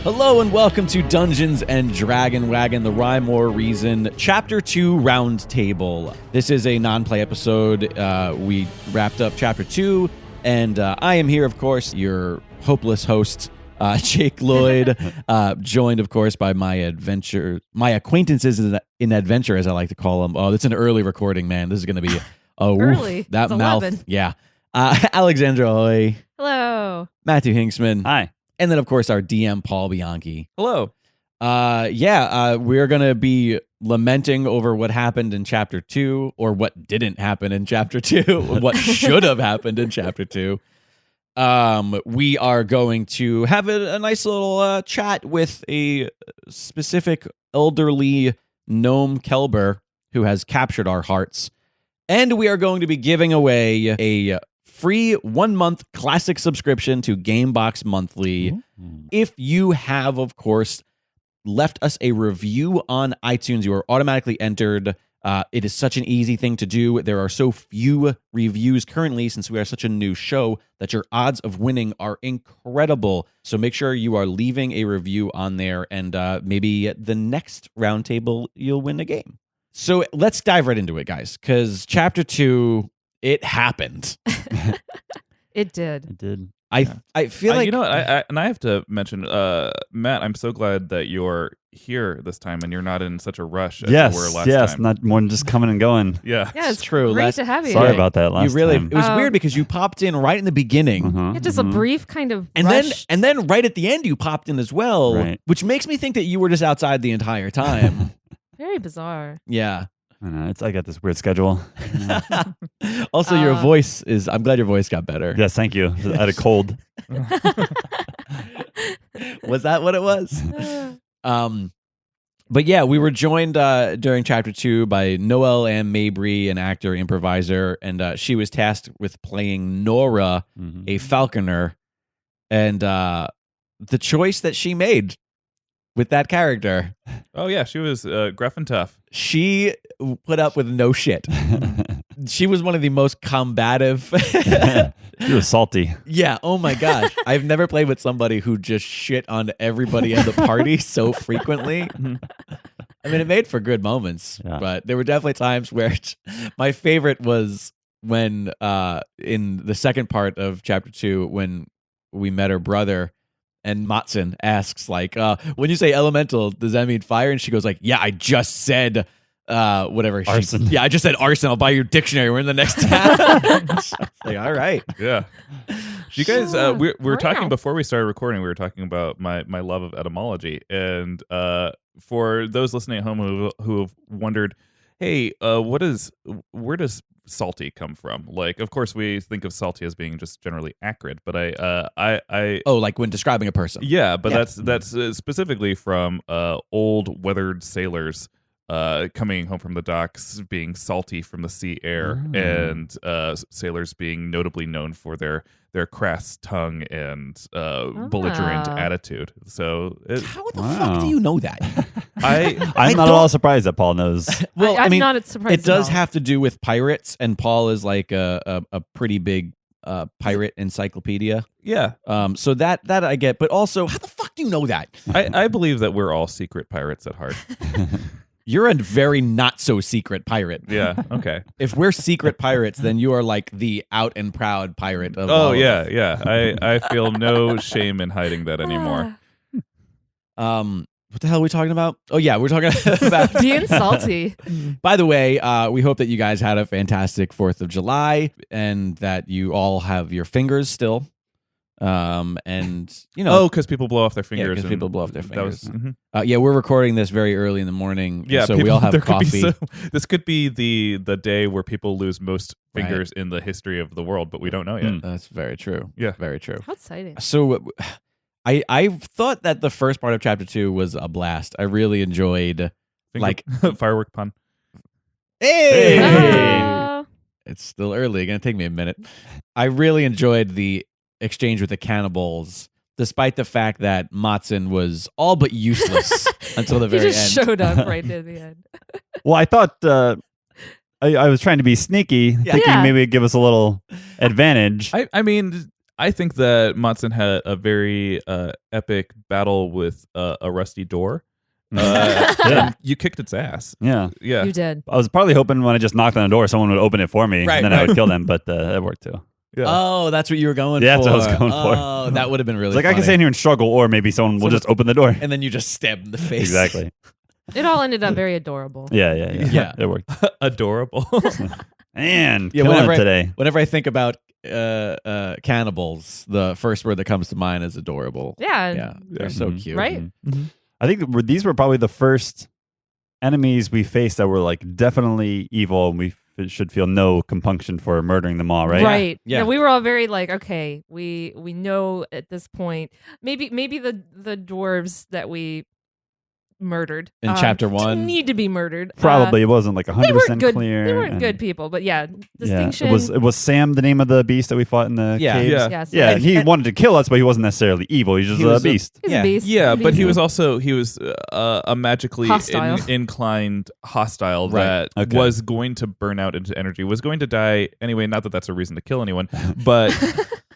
Hello and welcome to Dungeons and Dragon Wagon, the Rhyme or Reason, Chapter 2 Roundtable. This is a non-play episode. We wrapped up Chapter 2, and I am here, of course, your hopeless host, Jake Lloyd, joined, of course, by my acquaintances in adventure, as I like to call them. Oh, it's an early recording, man. This is going to be early. That it's mouth. 11. Yeah. Alexandra, ahoy. Hello. Matthew Hinksman. Hi. And then, of course, our DM, Paul Bianchi. Hello. We're going to be lamenting over what happened in Chapter 2, or what didn't happen in Chapter 2, what should have happened in Chapter 2. We are going to have a nice little chat with a specific elderly gnome Kelber who has captured our hearts. And we are going to be giving away a free 1-month classic subscription to Gamebox Monthly. Mm-hmm. If you have, of course, left us a review on iTunes, you are automatically entered. It is such an easy thing to do. There are so few reviews currently, since we are such a new show, that your odds of winning are incredible. So make sure you are leaving a review on there, and maybe the next roundtable you'll win a game. So let's dive right into it, guys, because Chapter 2, it happened. It did. It did. I feel like... You know what? I have to mention, Matt, I'm so glad that you're here this time and you're not in such a rush as you were last time. Not one just coming and going. Yeah. Yeah, it's true. Great to have you. Sorry about that last time. It was weird because you popped in right in the beginning. Yeah, just a brief kind of and rush. then right at the end you popped in as well, right. Which makes me think that you were just outside the entire time. Very bizarre. Yeah. I know. I got this weird schedule. Also, your voice is... I'm glad your voice got better. Yes, thank you. I had a cold. Was that what it was? But yeah, we were joined during Chapter 2 by Noelle and Mabry, an actor improviser, and she was tasked with playing Nora, a falconer, and the choice that she made with that character. Oh, yeah. She was gruff and tough. She put up with no shit. She was one of the most combative. She was salty. Yeah. Oh my gosh. I've never played with somebody who just shit on everybody at the party so frequently. I mean, it made for good moments, but there were definitely times where my favorite was when in the second part of Chapter 2, when we met her brother, and Matson asks, like, when you say elemental, does that mean fire? And she goes like, yeah, I just said whatever. Arson. I just said arson. I'll buy your dictionary. We're in the next town. Like, all right. Yeah. You guys, we were talking before we started recording, we were talking about my love of etymology. And for those listening at home who have wondered, hey, where does salty come from? Like, of course we think of salty as being just generally acrid, but I like when describing a person. Yeah, but that's specifically from old weathered sailors coming home from the docks, being salty from the sea air, and sailors being notably known for their crass tongue and belligerent attitude. So how the fuck do you know that? I'm not at all surprised that Paul knows. Well, I'm not surprised. It does have to do with pirates, and Paul is like a pretty big pirate encyclopedia. Yeah. So that I get, but also, how the fuck do you know that? I believe that we're all secret pirates at heart. You're a very not so secret pirate. Yeah. Okay. If we're secret pirates, then you are like the out and proud pirate of all of us. Yeah. I feel no shame in hiding that anymore. What the hell are we talking about? Oh yeah, we're talking about being salty. By the way, we hope that you guys had a fantastic 4th of July and that you all have your fingers still. And you know, because people blow off their fingers. Yeah, because people blow off their fingers. Was, we're recording this very early in the morning. Yeah, so we all have coffee. This could be the day where people lose most fingers in the history of the world, but we don't know yet. That's very true. Yeah, very true. How exciting! So, I thought that the first part of Chapter 2 was a blast. I really enjoyed firework pun. Hey! It's still early. It's gonna take me a minute. I really enjoyed the exchange with the cannibals, despite the fact that Matson was all but useless until the very end. He just showed up right near the end. Well, I thought I was trying to be sneaky, thinking maybe it'd give us a little advantage. I mean, I think that Matsun had a very epic battle with a rusty door. And you kicked its ass. Yeah. Yeah. You did. I was probably hoping when I just knocked on the door, someone would open it for me, Right, and then I would kill them. But that worked too. Yeah. Oh, that's what you were going Yeah, for. that's what I was going for. Oh, that would have been really It's like I can funny. stay in here and struggle, or maybe someone will Someone- just open the door. And then you just stab in the face. Exactly. It all ended up very adorable. Yeah. Yeah. It worked. Adorable. And Yeah, killing whenever it today. Whenever I think about cannibals, the first word that comes to mind is adorable. Yeah. Yeah, they're so Mhm. cute. Right? I think these were probably the first enemies we faced that were like definitely evil, and we should feel no compunction for murdering them all, right? Right. Yeah. Yeah. We were all very like, okay, we know at this point. Maybe the dwarves that we murdered In chapter 1. need to be murdered. Probably it wasn't like They 100% weren't good. clear. They weren't and- good people, but yeah, Yeah, distinction. it was Sam the name of the beast that we fought in the Yeah. caves? Yeah. Yes. Yeah, And- he and- wanted to kill us, but he wasn't necessarily evil. He's just He was a a- beast. He's Yeah. a beast. Yeah, He's a but he beast. was a magically Hostile. inclined hostile Right. that Okay. was going to burn out into energy, was going to die anyway. Not that that's a reason to kill anyone, but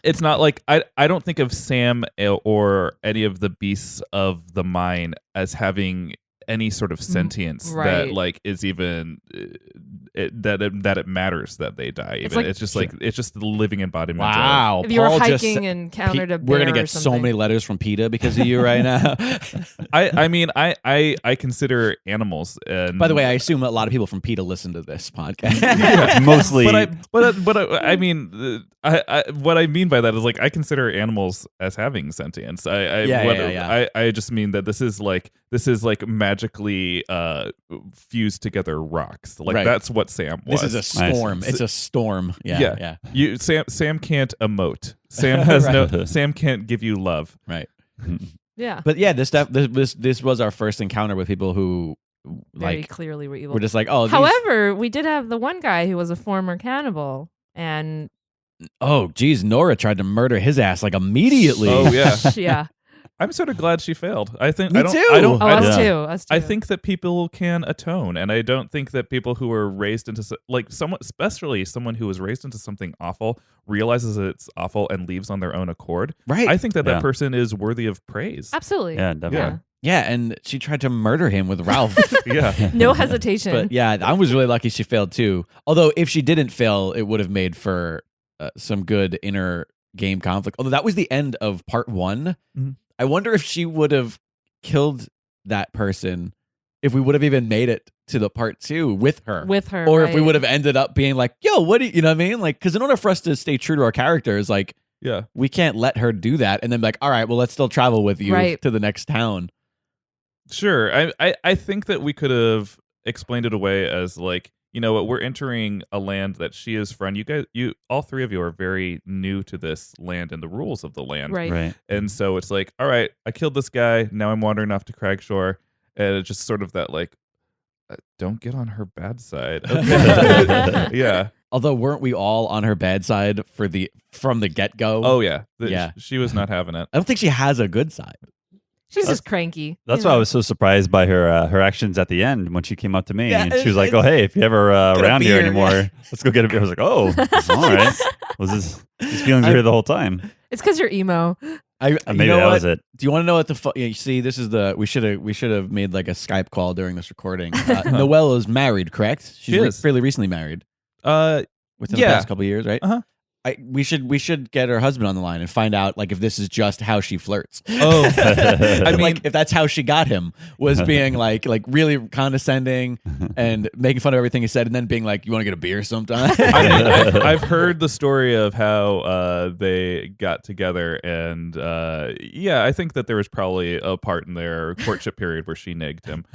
it's not like I don't think of Sam or any of the beasts of the mine as having any sort of sentience that right. like is even that it matters that they die. Even like- it's just like it's just the living embodiment. of- Wow. If you were Paul just hiking sa- and encountered a bear We're gonna or get so something. many letters from PETA because of you right now. I mean I consider animals. And By the way, I assume a lot of people from PETA listen to this podcast. It's mostly. but I mean, I what I mean by that is like I consider animals as having sentience. I just mean that this is like magically fused together rocks. Like Right. that's what Sam was. This is a storm. It's a storm. Yeah. You Sam can't emote. Sam has Right. no. Sam can't give you love. Right. Yeah. But yeah, this was our first encounter with people who Very like clearly were evil. we're just like, oh, these, However, we did have the one guy who was a former cannibal, and oh, geez, Nora tried to murder his ass like immediately. Oh yeah. yeah. I'm sort of glad she failed. I think Me I don't. too. I don't. Oh, I us don't too. Us too. I think that people can atone, and I don't think that people who are raised into like someone, especially someone who was raised into something awful, realizes that it's awful and leaves on their own accord. Right. I think that Yeah. that person is worthy of praise. absolutely. Yeah, definitely. Yeah. Yeah, and she tried to murder him with Ralph. Yeah. No hesitation. But yeah, I was really lucky she failed too. Although if she didn't fail, it would have made for some good inner game conflict. Although that was the end of part 1. Mhm. I wonder if she would have killed that person if we would have even made it to the part 2 with her. With her, or if we right. would have ended up being like, yo, what do you know what I mean? Like, because in order for us to stay true to our characters, like, Yeah. we can't let her do that and then be like, all right, well, let's still travel with you Right. to the next town. Sure. I think that we could have explained it away as like, you know what, we're entering a land that she is from. You all three of you are very new to this land and the rules of the land. Right. Right. And so it's like, all right, I killed this guy. Now I'm wandering off to Cragshore. And it's just sort of that like, don't get on her bad side. Okay. Yeah. Although weren't we all on her bad side from the get-go? Oh yeah. Yeah. She was not having it. I don't think she has a good side. She's just cranky. That's you why I know? was so surprised by her actions at the end when she came up to me Yeah, and she was like, it's- "Oh, hey, if you ever a around here beer, anymore, yeah. let's go get a beer." I was like, "Oh, all right." These feelings were here the whole time? It's because you're emo. You Maybe know that what? was it. Do you want to know what the you see? This is the we should have made like a Skype call during this recording. Noelle is married, correct? She's She is. fairly recently married Uh, within Yeah. the past couple of years, right? Uh-huh. We should get her husband on the line and find out like if this is just how she flirts. oh, I mean, Like if that's how she got him was being like really condescending and making fun of everything he said and then being like, you want to get a beer sometime? I mean, I've heard the story of how they got together, and yeah, I think that there was probably a part in their courtship period where she negged him.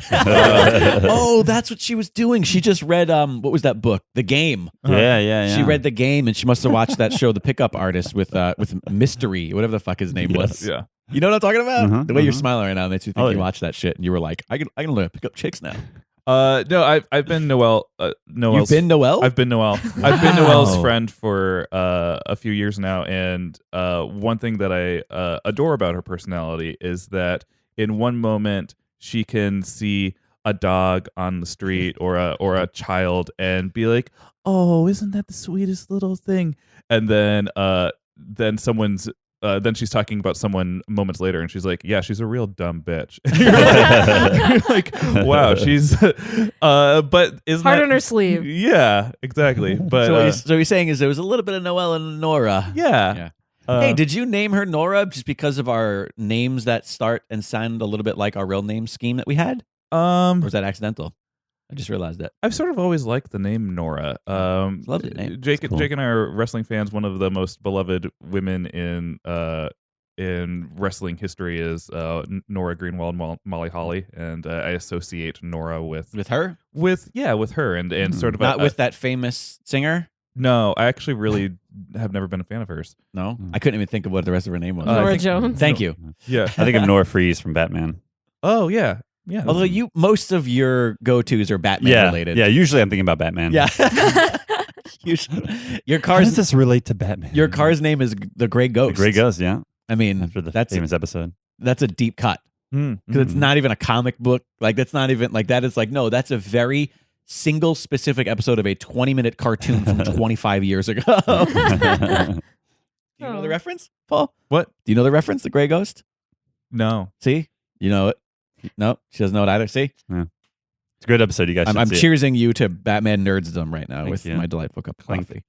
Oh, that's what she was doing. She just read what was that book? The Game. Yeah. She read The Game and she must have watched that show, The Pickup Artist, with Mystery, whatever the fuck his name was. Yeah. You know what I'm talking about? Mhm, The way you're mhm. smiling right now makes me think Oh, you yeah. watched that shit and you were like, I can learn to pick up chicks now. No, I've been Noelle. You've Noelle's been Noelle? I've been Noelle. I've been Noelle's Wow. friend for a few years now, and one thing that I adore about her personality is that in one moment she can see a dog on the street or a child and be like, "Oh, isn't that the sweetest little thing?" And then then someone's. Then she's talking about someone moments later, and she's like, "Yeah, she's a real dumb bitch." You're like, wow, she's. But isn't Heart that, on her sleeve. Yeah, exactly. But So what you're saying is there was a little bit of Noelle and Nora. yeah. Hey, did you name her Nora just because of our names that start and sound a little bit like our real name scheme that we had? Or was that accidental? I just realized that. I've sort of always liked the name Nora. Lovely name. Jake Cool. and I are wrestling fans. One of the most beloved women in wrestling history is Nora Greenwald, Molly Holly, and I associate Nora with her? with her and sort of Not with that famous singer? No, I actually really have never been a fan of hers. No? I couldn't even think of what the rest of her name was. I Nora think- Jones. Thank you. Yeah. I think of Nora Freeze from Batman. Oh yeah. Yeah. Although most of your go-tos are Batman related. Yeah, usually I'm thinking about Batman. Yeah. Your How does car's this relate to Batman? your car's name is the Gray The Ghost. Grey Ghost, yeah. I mean, After the that's famous episode. that's a deep cut Mm, because it's not even a comic book. Like that's not even like that is like no, that's a very single specific episode of a 20-minute cartoon from 25 years ago. Do you know the reference, Paul? What? Do you know the reference, the Gray Ghost? No. See, you know it. No, she doesn't know it either. See, It's a good episode. You guys should I'm see it. cheersing you to Batman nerdsdom right now Thank with you. my delightful cup of Clink. coffee.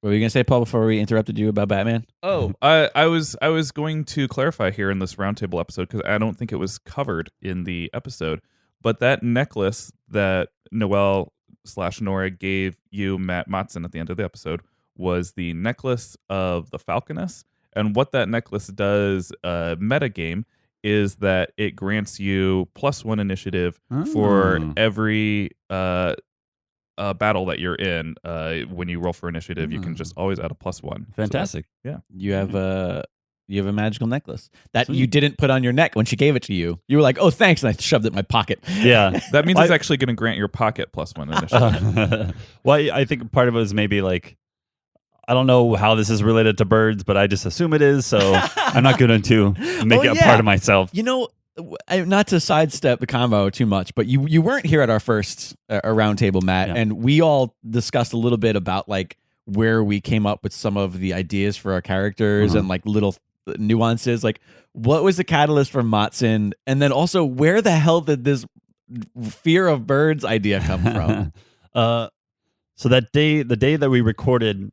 What were you gonna say, Paul? Before we interrupted you about Batman? Oh, I was going to clarify here in this roundtable episode because I don't think it was covered in the episode, but that necklace that Noelle/Nora gave you, Matt Matson, at the end of the episode was the necklace of the Falconess, and what that necklace does, metagame, is that it grants you +1 initiative for every battle that you're in. When you roll for initiative, you can just always add a +1. Fantastic. You have a magical necklace that Sweet. you didn't put on your neck when she gave it to you. You were like, "Oh, thanks," and I shoved it in my pocket. Yeah. That means it's actually going to grant your pocket +1 initiative. Well, I think part of it is maybe like, I don't know how this is related to birds, but I just assume it is. So I'm not going to make it a part of myself. You know, not to sidestep the combo too much, but you weren't here at our first roundtable, Matt, Yeah. and we all discussed a little bit about like where we came up with some of the ideas for our characters and like little nuances. Like, what was the catalyst for Matson, and then also where the hell did this fear of birds idea come from? So the day that we recorded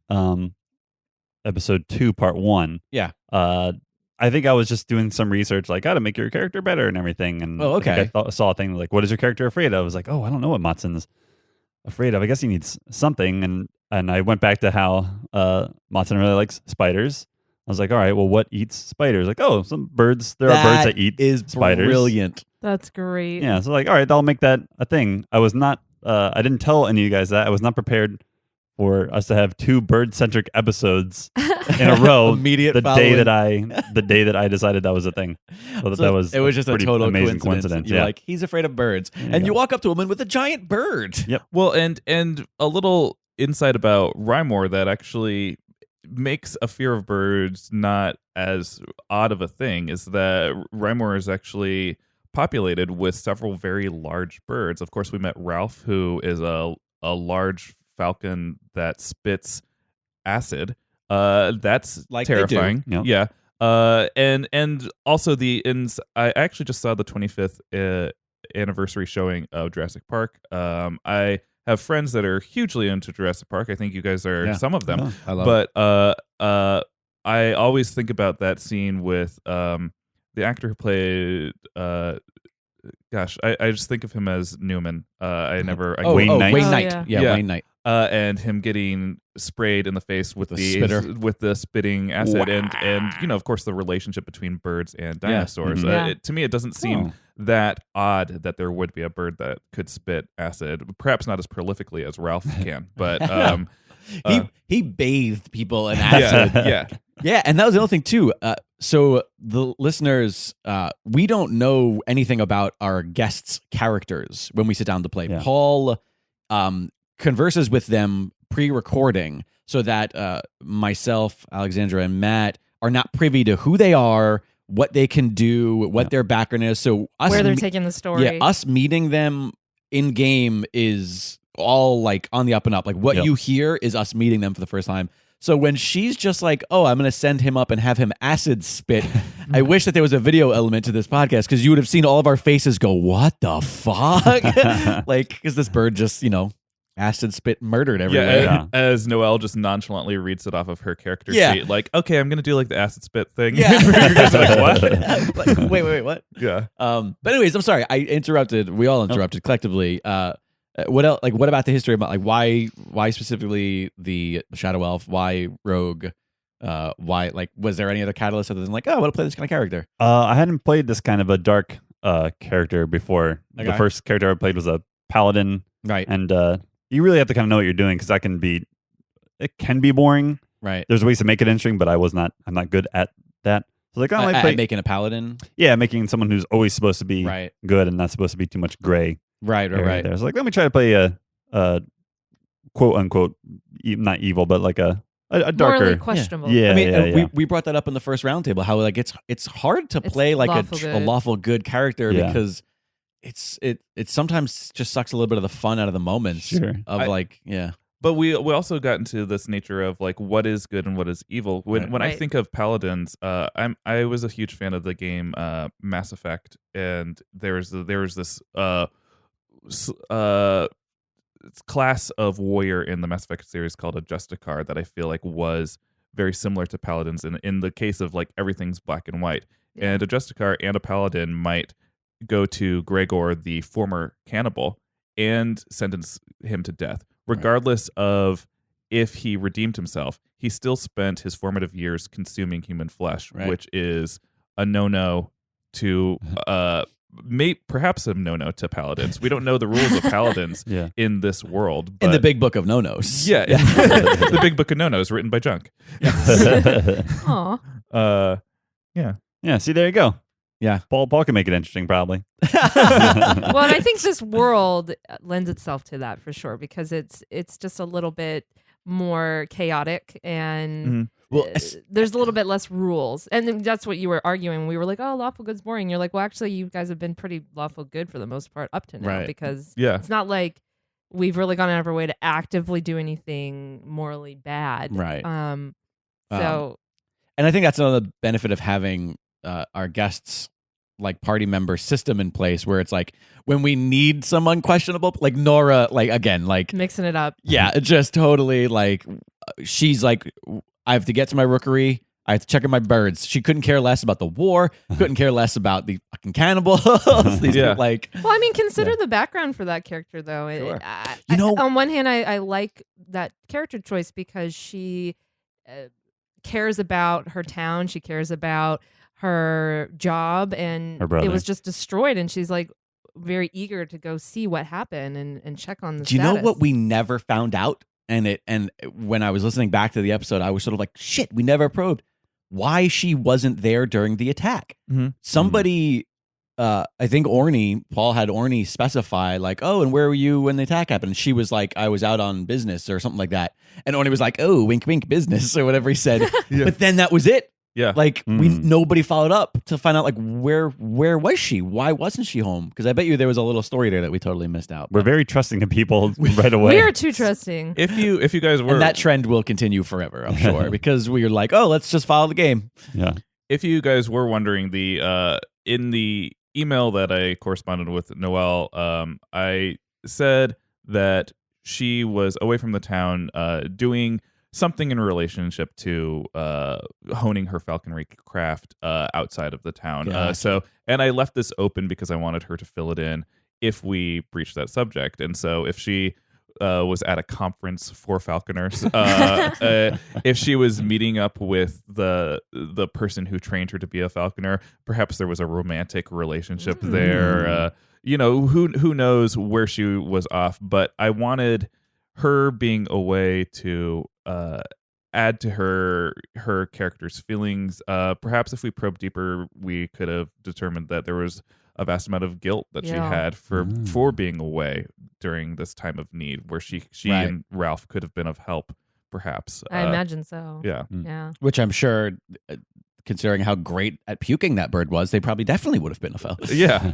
episode 2, part 1. Yeah. I think I was just doing some research, like how to make your character better and everything. And Oh, okay. I think I saw a thing like, what is your character afraid of? I was like, oh, I don't know what Matson's afraid of. I guess he needs something. And I went back to how Matson really likes spiders. I was like, all right, well, what eats spiders? Like, oh, some birds. There are birds that eat spiders. Brilliant. That's great. Yeah, so like, all right, that'll make that a thing. I was not. I didn't tell any of you guys that. I was not prepared for us to have 2 bird-centric episodes in a row. Immediate the following. day that I decided that was a thing. So that was it was just a pretty total amazing coincidence. You're like, he's afraid of birds, you and you go. walk up to him with a giant bird. Yep. Well, and a little insight about Rymor that actually makes a fear of birds not as odd of a thing is that Rymor is actually populated with several very large birds. Of course, we met Ralph, who is a large falcon that spits acid. That's Like they do. terrifying. Yep. Yeah. And also I actually just saw the 25th anniversary showing of Jurassic Park. I have friends that are hugely into Jurassic Park. I think you guys are some of them. I love But I always think about that scene with the actor who played I just think of him as Newman. Wayne Knight. Wayne Oh, Knight. yeah. Yeah, Wayne Knight. and him getting sprayed in the face with The the spitter. with the spitting acid, and you know, of course, the relationship between birds and dinosaurs. Mhm. Yeah. To me, it doesn't seem that odd that there would be a bird that could spit acid. Perhaps not as prolifically as Ralph can, but He bathed people in acid. yeah. Yeah, and that was the other thing too. So the listeners, we don't know anything about our guests' characters when we sit down to play. Yeah. Paul converses with them pre-recording so that myself, Alexandra, and Matt are not privy to who they are, what they can do, what their background is. So us Where they're taking the story. yeah, us meeting them in game is all like on the up and up. Like what Yep. you hear is us meeting them for the first time. So when she's just like, oh, I'm going to send him up and have him acid spit, I wish that there was a video element to this podcast because you would have seen all of our faces go, what the fuck? Like, because this bird just, acid spit murdered everywhere. Yeah. As Noelle just nonchalantly reads it off of her character Yeah. sheet, like, okay, I'm gonna do like the acid spit thing. Yeah. You guys are like, what? Like, wait, what? Yeah. But anyways, I'm sorry. I interrupted. We all interrupted collectively. What else? Like, what about the history about why specifically the Shadow Elf? Why Rogue? Why was there any other catalyst other than I want to play this kind of character? I hadn't played this kind of a dark character before. Okay. The first character I played was a paladin, Right. and you really have to kind of know what you're doing because it can be boring. Right. There's ways to make it interesting, but I'm not good at that. So At making a paladin. Yeah, making someone who's always supposed to be Right. good and not supposed to be too much gray. Right. Right. There. So let me try to play a quote unquote not evil, but like a darker. Morally questionable. Yeah. I mean, yeah. we brought that up in the first roundtable. How it's hard to It's play like lawful a good. lawful good character Yeah. because it sometimes just sucks a little bit of the fun out of the moments Sure. of But we also got into this nature of what is good and what is evil. When I Right. think of paladins, I was a huge fan of the game Mass Effect, and there was this class of warrior in the Mass Effect series called a Justicar that I feel like was very similar to paladins in the case of everything's black and white. Yeah. And a Justicar and a paladin might go to Gregor, the former cannibal, and sentence him to death. Regardless of if he redeemed himself, he still spent his formative years consuming human flesh, Right. which is a no-no to perhaps a no-no to paladins. We don't know the rules of paladins Yeah. in this world. in the but- big book of no-nos. yeah, the big book of no-nos written by Junk. Aw. Yeah. See, there you go. Yeah. Paul can make it interesting, probably. Well, and I think this world lends itself to that for sure because it's just a little bit more chaotic and Mhm. Well, there's a little bit less rules. And then that's what you were arguing. We were like, oh, lawful good's boring. You're like, well, actually, you guys have been pretty lawful good for the most part up to now Right. because Yeah. it's not like we've really gone out of our way to actively do anything morally bad. Right. So And I think that's another benefit of having our guests party member system in place where it's when we need some unquestionable Nora again mixing it up. yeah just totally she's I have to get to my rookery. I have to check on my birds. She couldn't care less about the war. Couldn't care less about the fucking cannibals. These Yeah. people, Well, I mean, consider the background for that character, though. Sure. On one hand, I like that character choice because she cares about her town. She cares about her job, and Her brother. it was just destroyed. And she's very eager to go see what happened and check on the do you know status. what we never found out? And when I was listening back to the episode, I was sort of shit, we never probed why she wasn't there during the attack. Mhm. Somebody, I think Paul had Ornie specify oh, and where were you when the attack happened? And she was I was out on business or something like that. And Ornie was oh, wink, wink, business or whatever he said. Yeah. But then that was it. Yeah. Nobody followed up to find out where was she? Why wasn't she home? Because I bet you there was a little story there that we totally missed out. We're very trusting of people right away. We are too trusting. If you guys were and that trend will continue forever, I'm sure, because we are oh, let's just follow the game. Yeah. if you guys were wondering, in the email that I corresponded with Noelle, I said that she was away from the town doing something in relationship to honing her falconry craft outside of the town. Gotcha. And I left this open because I wanted her to fill it in if we breached that subject. And so if she was at a conference for falconers, if she was meeting up with the person who trained her to be a falconer, perhaps there was a romantic relationship there. Who knows where she was off, but I wanted her being away to add to her character's feelings. Perhaps if we probe deeper, we could have determined that there was a vast amount of guilt that she had for being away during this time of need, where she Right. and Ralph could have been of help, perhaps. I imagine so. Yeah. Yeah. Which I'm sure, considering how great at puking that bird was, they probably definitely would have been a foe. Yeah.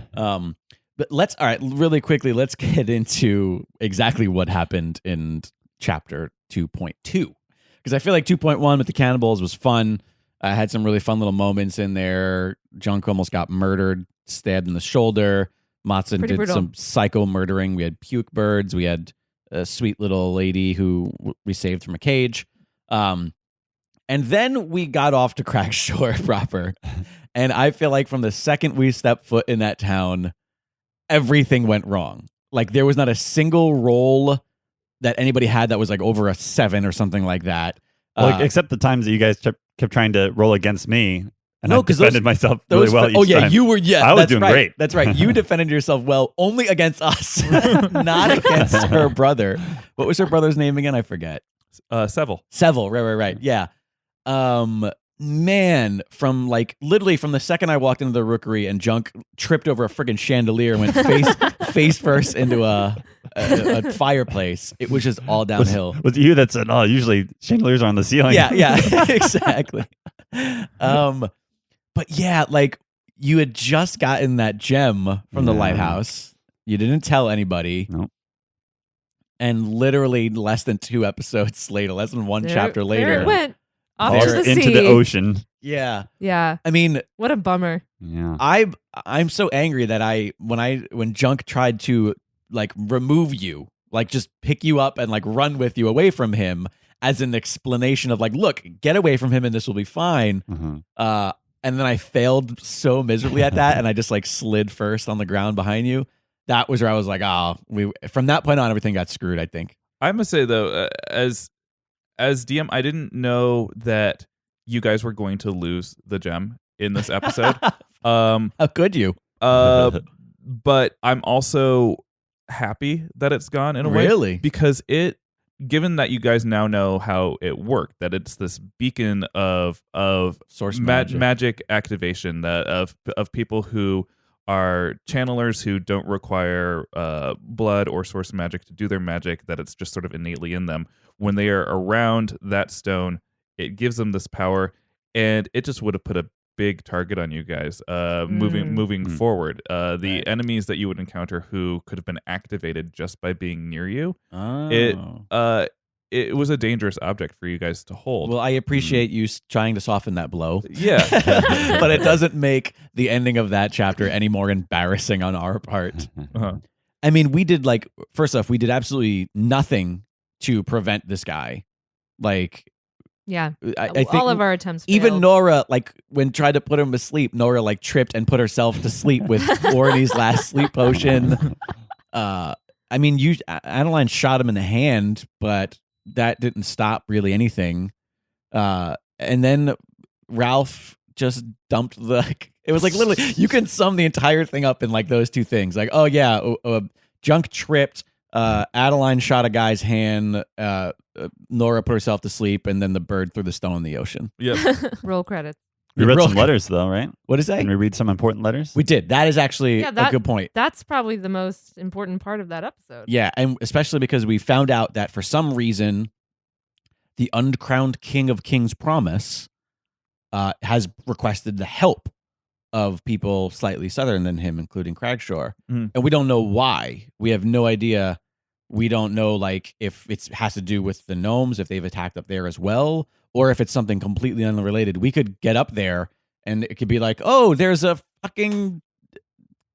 But all right, really quickly, let's get into exactly what happened in chapter 2.2. because I feel like 2.1 with the cannibals was fun. I had some really fun little moments in there. Junk almost got murdered, stabbed in the shoulder. Matson Pretty did brutal. some psycho murdering. We had puke birds. We had a sweet little lady who we saved from a cage. And then we got off to Crackshore proper. And I feel like from the second we stepped foot in that town, everything went wrong. Like there was not a single roll that anybody had that was like over a 7 or something like that. Well, except the times that you guys kept trying to roll against me, and No, I 'cause defended myself really well. oh each yeah, time. you were. Yeah, I was that's doing right. great. That's right. You defended yourself well, only against us, not against her brother. What was her brother's name again? I forget. Seville. Seville. Right. Yeah. Man, from like literally from the second I walked into the rookery and Junk tripped over a friggin' chandelier and went face first into a fireplace, it was just all downhill. Was it you that said, "Oh, usually chandeliers are on the ceiling"? Yeah, exactly. But yeah, like you had just gotten that gem from the lighthouse. You didn't tell anybody. Nope. And literally less than 2 episodes later, less than one chapter later. There it went. Off Or to the into sea. the ocean. Yeah. Yeah. I mean, What a bummer. Yeah. I'm so angry that when Junk tried to like remove you, like just pick you up and like run with you away from him as an explanation of like, look, get away from him and this will be fine. Mhm. And then I failed so miserably at that, and I just like slid first on the ground behind you. That was where I was like, from that point on, everything got screwed, I think. I must say though, as DM, I didn't know that you guys were going to lose the gem in this episode. How could you? But I'm also happy that it's gone in a way. Really? Because given that you guys now know how it worked, that it's this beacon of Source magic activation that of people who are channelers who don't require blood or source magic to do their magic, that it's just sort of innately in them. When they are around that stone, it gives them this power, and it just would have put a big target on you guys moving forward. The enemies that you would encounter who could have been activated just by being near you, it was a dangerous object for you guys to hold. Well, I appreciate you trying to soften that blow. Yeah. But it doesn't make the ending of that chapter any more embarrassing on our part. Uh-huh. I mean, we did first off, we did absolutely nothing to prevent this guy. Like, Yeah. I think all of our attempts even failed. Nora, like when tried to put him to sleep, Nora like tripped and put herself to sleep with Ornie's last sleep potion. I mean, Adeline shot him in the hand, but that didn't stop really anything. And then Ralph just dumped it was like literally, you can sum the entire thing up in like those 2 things. Like, oh yeah, Junk tripped, Adeline shot a guy's hand, Nora put herself to sleep, and then the bird threw the stone in the ocean. Yep. Roll credits. We read Real- some letters, though, right? What is that? Can we read some important letters? We did. That is actually Yeah, a good point. That's probably the most important part of that episode. Yeah, and especially because we found out that for some reason, the uncrowned King of Kings Promise has requested the help of people slightly southern than him, including Crackshore. Mhm. And we don't know why. We have no idea. We don't know like if it has to do with the gnomes, if they've attacked up there as well, or if it's something completely unrelated. We could get up there and it could be like, oh, there's a fucking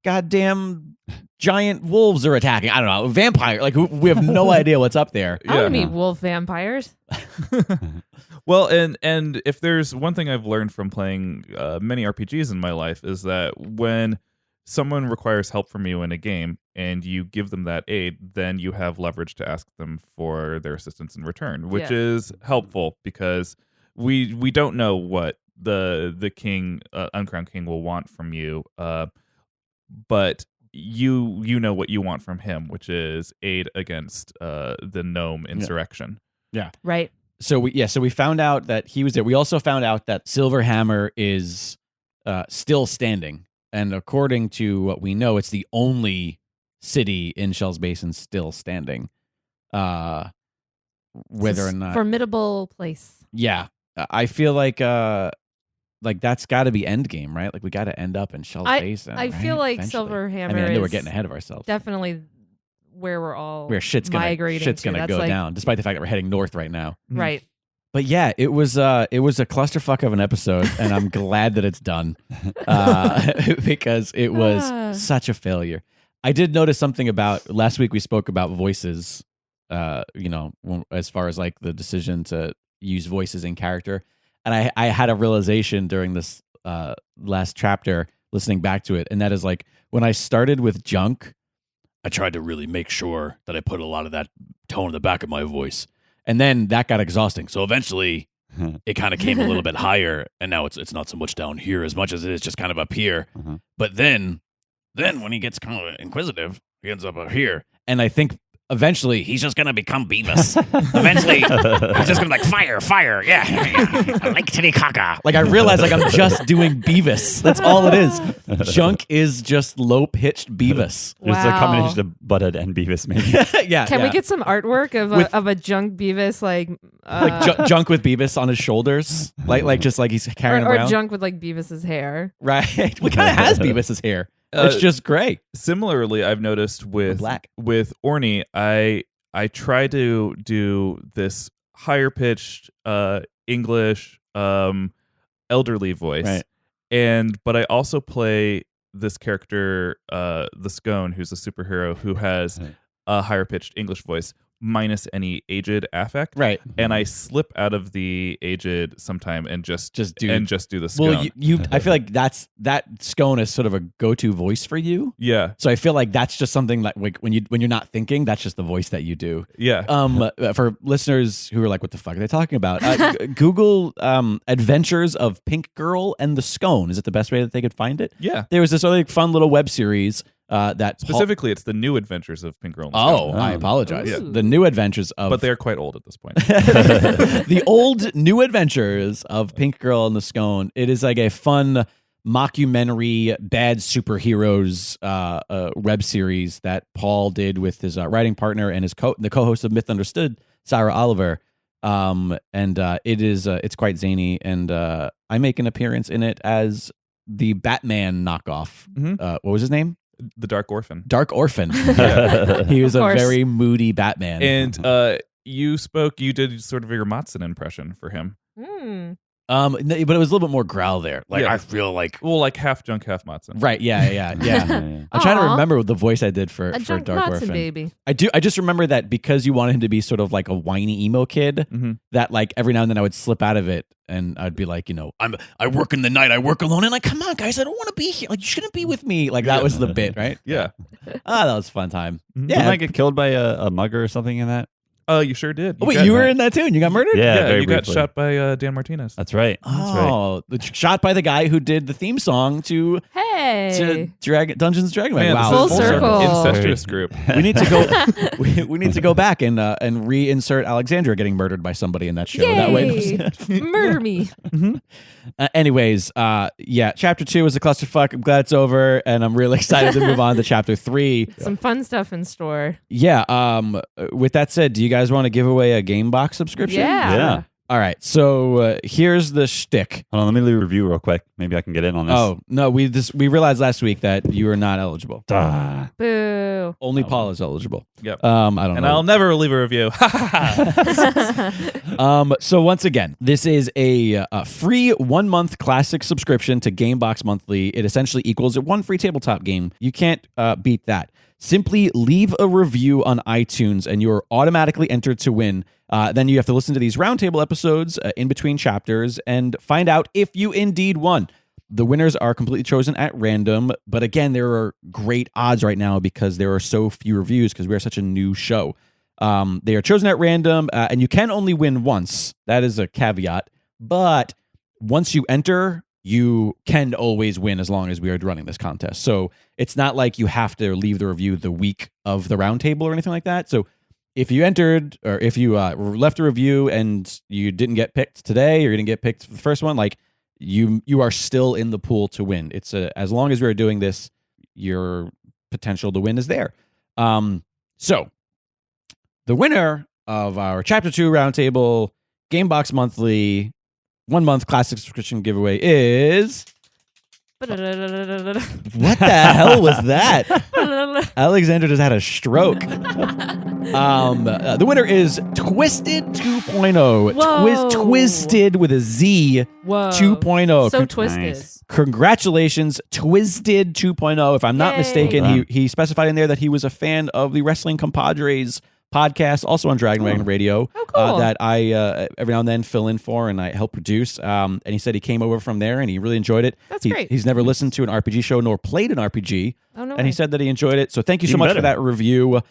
goddamn giant wolves are attacking. I don't know, vampire. Like we have no idea what's up there. I want to Yeah. meet wolf vampires. Well, and if there's one thing I've learned from playing many RPGs in my life is that when someone requires help from you in a game and you give them that aid, then you have leverage to ask them for their assistance in return, which Yeah. is helpful because we don't know what the king, uncrowned king, will want from you, but you know what you want from him, which is aid against the gnome insurrection. Right. So we found out that he was there. We also found out that Silverhammer is still standing, and according to what we know, it's the only city in Shel's Basin still standing. Whether or not, Formidable place. yeah, I feel like that's got to be endgame, right? Like we got to end up in Shel's Basin. I feel right? like Eventually. Silverhammer I mean, I know we're is getting ahead of ourselves. definitely where we're all Where shit's migrating gonna to. go That's down, despite the fact that we're heading north right now. Right. But yeah, it was a clusterfuck of an episode, and I'm glad that it's done because it was such a failure. I did notice something about last week. We spoke about voices, as far as like the decision to use voices in character, and I had a realization during this last chapter, listening back to it, and that is like when I started with Junk, I tried to really make sure that I put a lot of that tone in the back of my voice. And then that got exhausting. So eventually it kind of came a little bit higher. And now it's not so much down here as much as it is just kind of up here. But then when he gets kind of inquisitive, he ends up up here. And I think eventually he's just going to become Beavis. Eventually he's just going to be like, fire. Yeah. Like Titicaca. Like I realize like I'm just doing Beavis. That's all it is. Junk is just low-pitched Beavis. Wow. It's a combination of Butthead and Beavis, maybe. Yeah. Can we get some artwork of a Junk Beavis like Junk with Beavis on his shoulders, like just like he's carrying or around, Junk with like Beavis's hair? right? What kind of has Beavis's hair? It's just gray. Similarly, I've noticed with black. With Ornie, I try to do this higher pitched English elderly voice, right. But I also play this character, the Scone, who's a superhero who has a higher pitched English voice minus any aged affect, right? And I slip out of the aged sometime and just do the Scone. Well, you I feel like that Scone is sort of a go-to voice for you. Yeah. So I feel like that's just something like when you're not thinking, that's just the voice that you do. Yeah. For listeners who are like, what the fuck are they talking about? Google Adventures of Pink Girl and the Scone. Is it the best way that they could find it? Yeah. There was this other fun little web series. That specifically, it's the New Adventures of Pink Girl. And the I apologize. Yeah. The New Adventures of, but they're quite old at this point. The old New Adventures of Pink Girl and the Scone. It is like a fun mockumentary, bad superheroes web series that Paul did with his writing partner and his the co-host of Myth Understood, Sarah Oliver. It's quite zany, and I make an appearance in it as the Batman knockoff. What was his name? The Dark Orphan. Dark Orphan. Yeah. He was a very moody Batman. And you did sort of your Matson impression for him. But it was a little bit more growl there. Like I feel like like half Junk, half Matson. Right? Yeah. I'm trying to remember the voice I did for Junk Dark Matson, Orphan. Baby. I just remember that because you wanted him to be sort of like a whiny emo kid. That like every now and then I would slip out of it and I'd be like, I work in the night, I work alone, and like, come on, guys, I don't want to be here. Like, you shouldn't be with me. Like that was the bit, right? Yeah. That was a fun time. Yeah. Didn't I get killed by a mugger or something in that? You sure did. You were in that too, and you got murdered? Yeah, you got briefly. shot by Dan Martinez. That's right. Shot by the guy who did the theme song to Dungeons and Dragons. Man, wow, full circle. Incestuous group. We need to go. we need to go back and reinsert Alexandra getting murdered by somebody in that show. Yay. That way, murder me. Anyways, chapter 2 is a clusterfuck. I'm glad it's over, and I'm really excited to move on to chapter 3. Some fun stuff in store. Yeah. With that said, do you guys want to give away a game box subscription? Yeah. All right. So here's the shtick. Hold on, let me leave a review real quick. Maybe I can get in on this. Oh no, we realized last week that you are not eligible. Boo. Only Paul is eligible. Yep. I don't know. And I'll never leave a review. So once again, this is a free 1-month classic subscription to Gamebox Monthly. It essentially equals one free tabletop game. You can't beat that. Simply leave a review on iTunes and you're automatically entered to win. Then you have to listen to these roundtable episodes in between chapters and find out if you indeed won. The winners are completely chosen at random, but again, there are great odds right now because there are so few reviews because we are such a new show. They are chosen at random, and you can only win once. That is a caveat. But once you enter, you can always win as long as we are running this contest. So it's not like you have to leave the review the week of the roundtable or anything like that. So if you entered or if you left a review and you didn't get picked today or you didn't get picked for the first one, like you are still in the pool to win. It's as long as we're doing this, your potential to win is there. So the winner of our Chapter 2 Roundtable Gamebox Monthly 1-month classic subscription giveaway is... What the hell was that? Alexandra just had a stroke. The winner is Twisted 2.0. Whoa. Twisted with a Z. Whoa. 2.0. So twisted. Nice. Congratulations, Twisted 2.0. If I'm not Yay. mistaken, Well done. he specified in there that he was a fan of the Wrestling Compadres podcast, also on Dragon Wagon Radio, Oh, cool. that I every now and then fill in for and I help produce. And he said he came over from there and he really enjoyed it. That's He- great. He's never listened to an RPG show nor played an RPG, Oh, no and he way. said that he enjoyed it. So thank you so Even much better. for that review.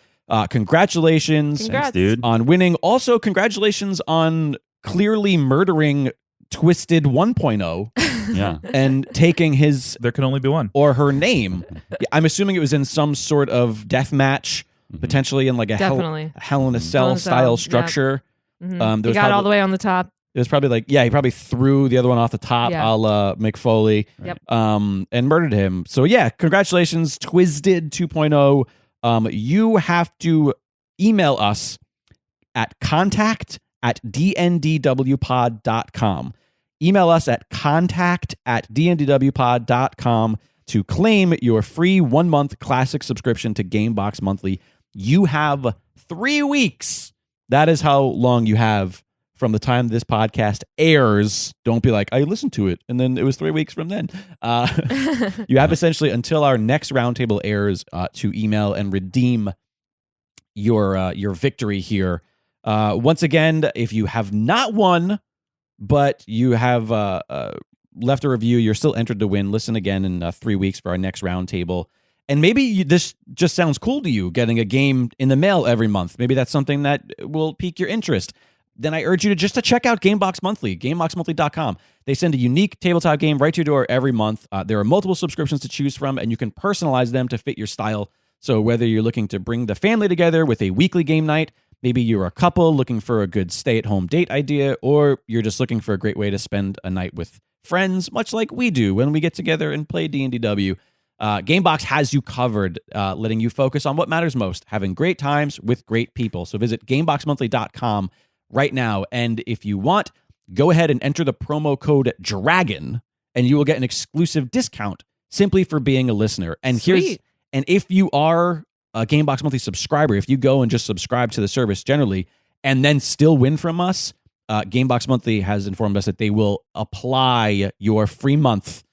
Congratulations Congrats. Thanks, dude. on winning. Also, congratulations on clearly murdering Twisted 1.0 Yeah. and taking his There can only be one. or her name. I'm assuming it was in some sort of death match, potentially in like a Definitely. Hell in a Cell Hell in a Cell, style yeah. structure. Mhm. there He was got all probably- the way on the top. It was probably like, yeah, he probably threw the other one off the top, Yeah. a la Mick Foley, Yep. and murdered him. So yeah, congratulations, Twisted 2.0. You have to email us at contact@dndwpod.com. Email us at contact@dndwpod.com to claim your free 1-month classic subscription to Gamebox Monthly. You have 3 weeks. That is how long you have from the time this podcast airs. Don't be like, I listened to it, and then it was 3 weeks from then. You have essentially until our next roundtable airs to email and redeem your victory here. Once again, if you have not won, but you have left a review, you're still entered to win. Listen again in 3 weeks for our next roundtable. And maybe this just sounds cool to you, getting a game in the mail every month. Maybe that's something that will pique your interest. Then I urge you to check out Gamebox Monthly, gameboxmonthly.com. They send a unique tabletop game right to your door every month. There are multiple subscriptions to choose from, and you can personalize them to fit your style. So whether you're looking to bring the family together with a weekly game night, maybe you're a couple looking for a good stay-at-home date idea, or you're just looking for a great way to spend a night with friends, much like we do when we get together and play D&DW. Gamebox has you covered, letting you focus on what matters most, having great times with great people. So visit gameboxmonthly.com right now. And if you want, go ahead and enter the promo code DRAGON, and you will get an exclusive discount simply for being a listener. And Sweet. if you are a Gamebox Monthly subscriber, if you go and just subscribe to the service generally and then still win from us, Gamebox Monthly has informed us that they will apply your free month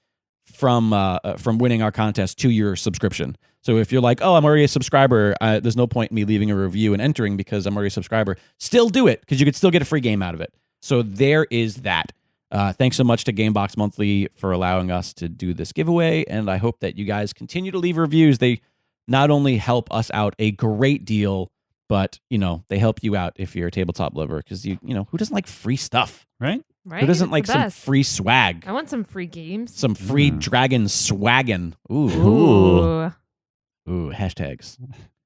from winning our contest to your subscription. So if you're like, oh, I'm already a subscriber, there's no point in me leaving a review and entering because I'm already a subscriber, still do it because you could still get a free game out of it. So there is that. Thanks so much to Gamebox Monthly for allowing us to do this giveaway, and I hope that you guys continue to leave reviews. They not only help us out a great deal, but they help you out if you're a tabletop lover, because who doesn't like free stuff? Right? Right? Who doesn't It's like the some best. free swag? I want some free games. Some free dragon swaggin'. Ooh. Ooh. Ooh, hashtags.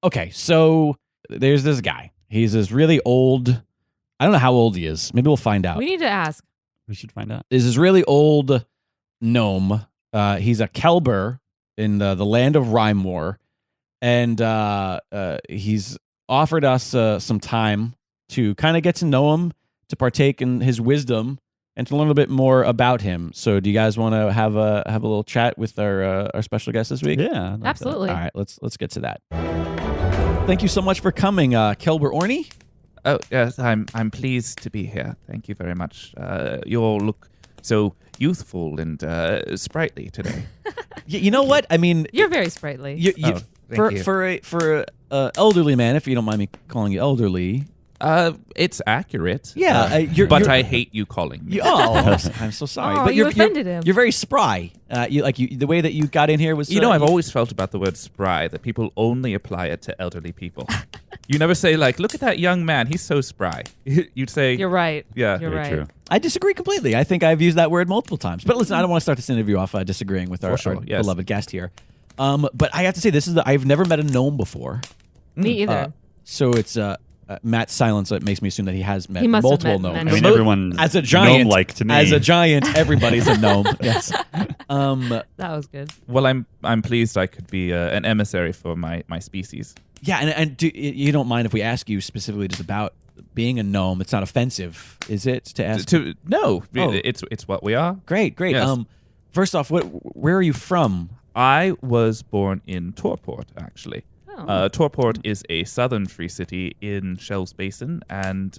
Okay, so there's this guy. He's this really old. I don't know how old he is. Maybe we'll find out. We need to ask. We should find out. Is this really old gnome. He's a Kelber in the land of Rhymewar, and he's offered us some time to kind of get to know him, to partake in his wisdom, and to learn a little bit more about him. So, do you guys want to have a little chat with our special guest this week? Yeah. I'd like that. Absolutely. All right, let's get to that. Thank you so much for coming, Kelber Ornie. Oh yes, I'm pleased to be here. Thank you very much. You all look so youthful and sprightly today. You know what? I mean, You're very sprightly. you, Thank you. for a elderly man, if you don't mind me calling you elderly. It's accurate. Yeah, but I hate you calling me. I'm so sorry. Oh, but you offended him. You're very spry. The way that you got in here was. I've always felt about the word spry that people only apply it to elderly people. You never say like, "Look at that young man, he's so spry." You'd say, You're right. Yeah, You're Very right. true. I disagree completely. I think I've used that word multiple times. But listen, I don't want to start this interview off disagreeing with our, sure, our yes. beloved guest here. But I have to say, I've never met a gnome before. Me either. So it's Matt's silence that makes me assume that he has met He must have multiple met gnomes. many. I mean, Mo- everyone as a giant, gnome-like to me. As a giant, everybody's a gnome. Yes. That was good. Well, I'm pleased I could be an emissary for my species. Yeah, and you don't mind if we ask you specifically just about being a gnome? It's not offensive, is it? To ask. No, Oh. it's what we are. Great. Yes. First off, where are you from? I was born in Torport, actually. Oh. Torport is a southern free city in Shel's Basin, and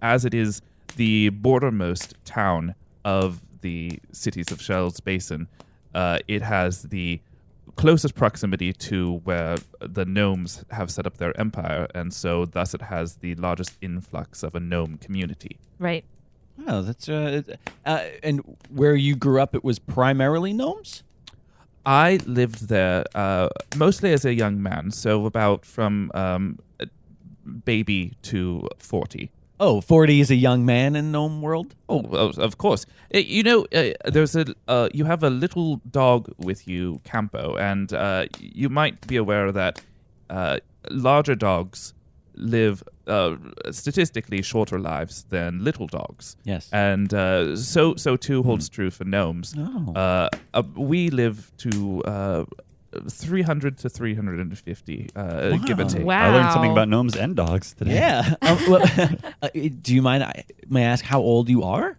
as it is the bordermost town of the cities of Shel's Basin, it has the closest proximity to where the gnomes have set up their empire, and so thus it has the largest influx of a gnome community. Right. Oh, that's and where you grew up, it was primarily gnomes? I lived there mostly as a young man, so about from baby to 40. Oh, 40 is a young man in gnome world? Oh, of course. There's you have a little dog with you, Campo, and you might be aware that larger dogs live statistically shorter lives than little dogs. Yes. And so too holds true for gnomes. Oh. We live to 300 to 350, give or take. Wow. I learned something about gnomes and dogs today. Yeah. Do you mind, may I ask how old you are?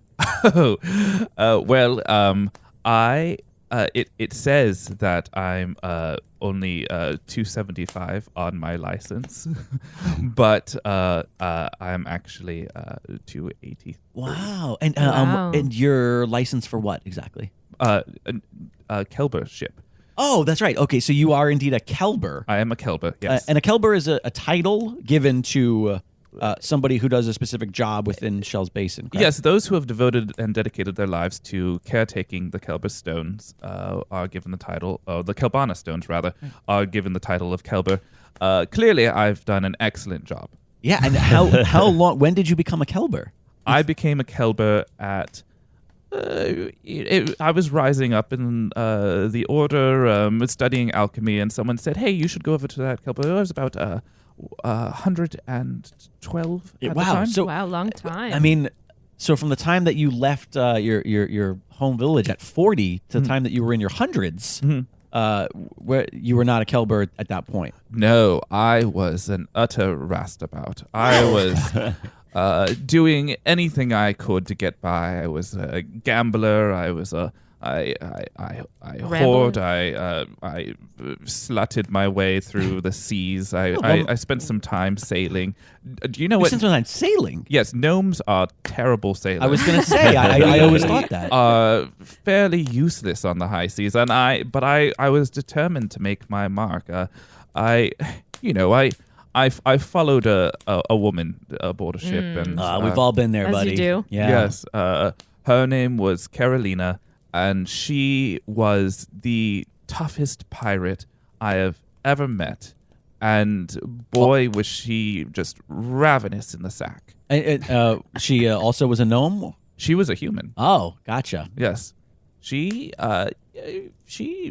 It says that I'm only 275 on my license, but I'm actually 280. Wow. And Wow. and your license for what exactly? Kelber ship. Oh, that's right. Okay, so you are indeed a Kelber. I am a Kelber, yes. And a Kelber is a title given to somebody who does a specific job within Shel's Basin, correct? Yes, those who have devoted and dedicated their lives to caretaking the Kelber stones are given the title, or the Kelbana stones, rather, are given the title of Kelber. Clearly, I've done an excellent job. Yeah, and how long, when did you become a Kelber? I became a Kelber at... I was rising up in the order, studying alchemy, and someone said, "Hey, you should go over to that Kelber." It was about 112 at the Wow. time. So, Wow, long time. I mean, so from the time that you left your home village at 40 to the time that you were in your hundreds, where you were not a Kelber at that point. No, I was an utter rastabout. I was doing anything I could to get by. I was a gambler. I was I whored. I slutted my way through the seas. I spent some time sailing. Do you know what? Since when I'm sailing? Yes, gnomes are terrible sailors. I was going to say, I always thought that. Fairly useless on the high seas, and I was determined to make my mark. I followed a woman aboard a ship, and We've all been there, As buddy. you do. Yeah. yes, her name was Carolina, and she was the toughest pirate I have ever met. And boy, was she just ravenous in the sack. And, she also was a gnome? She was a human. Oh, gotcha. Yes, she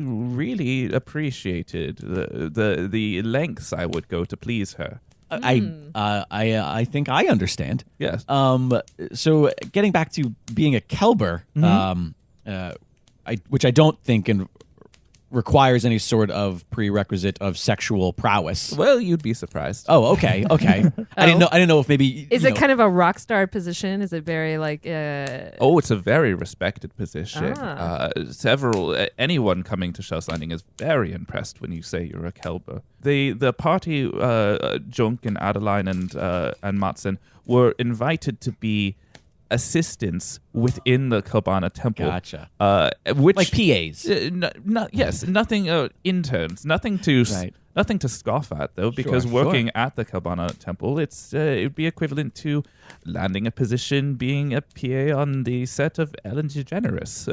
really appreciated the lengths I would go to please her. I think I understand. Yes. So getting back to being a Kelber, which I don't think requires any sort of prerequisite of sexual prowess. Well, you'd be surprised. Oh, okay. I didn't know if maybe Is it kind of a rock star position? Is it very like? Oh, it's a very respected position. Ah. Anyone coming to Shell's Landing is very impressed when you say you're a Kelber. The party, Junk and Adeline and Matson, were invited to be assistants within the Kelbana temple. Gotcha. Which like PAs. Nothing interns, nothing to Right. nothing to scoff at though, because Sure, working at the Kelbana temple, it would be equivalent to landing a position, being a PA on the set of Ellen DeGeneres.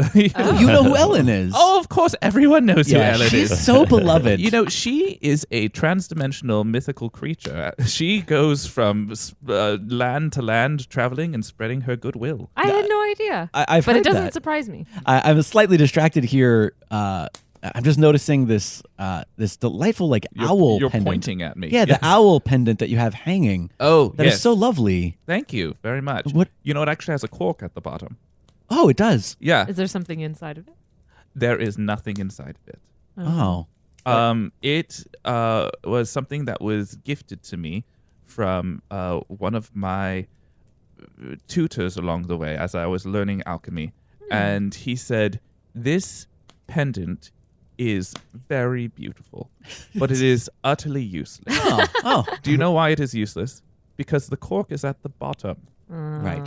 You know who Ellen is? Oh, of course, everyone knows who Ellen she's is. so beloved. You know, she is a transdimensional mythical creature. She goes from land to land, traveling and spreading her goodwill. I had no idea. I've but heard it doesn't that. surprise me. I'm slightly distracted here. I'm just noticing this delightful owl You're pendant. pointing at me. Yeah, Yes. the owl pendant that you have hanging. Oh, That is yes. so lovely. Thank you very much. What? You know, it actually has a cork at the bottom. Oh, it does. Yeah, Is there something inside of it? there is nothing inside of it. Oh. It was something that was gifted to me from one of my tutors along the way as I was learning alchemy. And he said, this pendant is very beautiful, but it is utterly useless. Oh. Do you know why it is useless? Because the cork is at the bottom. Right.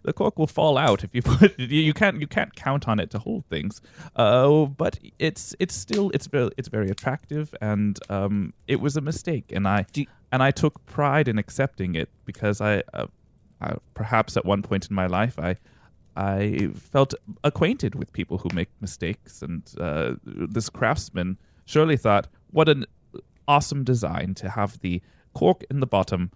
The cork will fall out if you put it. You can't count on it to hold things. But it's very attractive, and it was a mistake, and I took pride in accepting it because I perhaps at one point in my life I felt acquainted with people who make mistakes, and this craftsman surely thought, what an awesome design to have the cork in the bottom,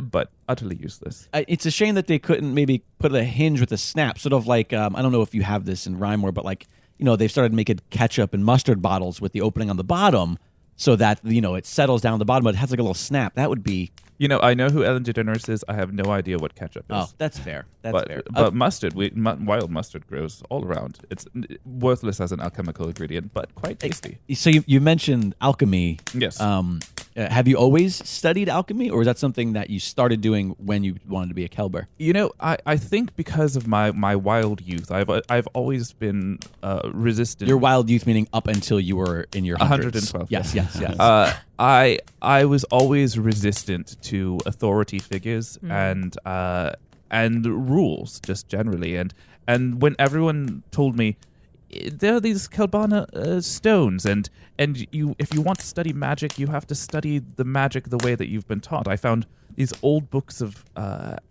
but utterly useless. It's a shame that they couldn't maybe put a hinge with a snap, sort of like, I don't know if you have this in Rhyme War, but like, they've started making ketchup and mustard bottles with the opening on the bottom so that, it settles down the bottom, but it has like a little snap. That would be... I know who Ellen DeGeneres is. I have no idea what ketchup is. Oh, that's fair. Fair. But mustard, wild mustard grows all around. It's worthless as an alchemical ingredient, but quite tasty. So you mentioned alchemy. Yes. Have you always studied alchemy, or is that something that you started doing when you wanted to be a Kelber? I think because of my wild youth, I've always been resistant. Your wild youth meaning up until you were in your 112. Yes. I was always resistant to authority figures and rules just generally, and when everyone told me there are these Kelbana stones, and if you want to study magic, you have to study the magic the way that you've been taught. I found these old books of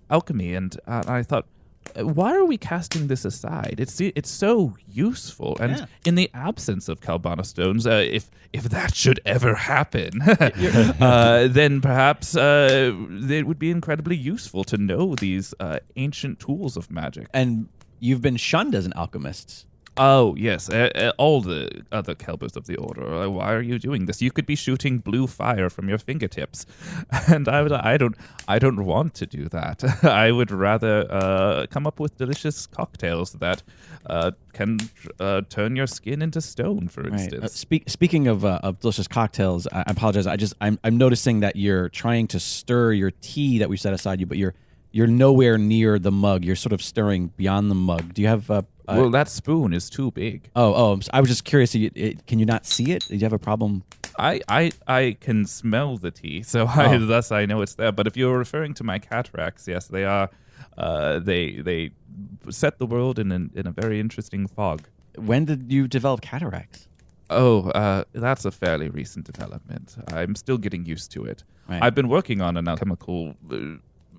alchemy, and I thought, why are we casting this aside? It's so useful, and in the absence of Kelbana stones, if that should ever happen, then perhaps it would be incredibly useful to know these ancient tools of magic. And you've been shunned as an alchemist. Oh, yes. All the other Kelbers of the Order are like, why are you doing this? You could be shooting blue fire from your fingertips. And I don't want to do that. I would rather come up with delicious cocktails that can turn your skin into stone, for instance. Speaking of delicious cocktails, I apologize. I'm noticing that you're trying to stir your tea that we set aside you, but you're nowhere near the mug. You're sort of stirring beyond the mug. Do you have well, that spoon is too big. Oh! I was just curious. Can you not see it? Do you have a problem? I can smell the tea, so thus I know it's there. But if you're referring to my cataracts, yes, they are. They set the world in a very interesting fog. When did you develop cataracts? Oh, that's a fairly recent development. I'm still getting used to it. Right. I've been working on an alchemical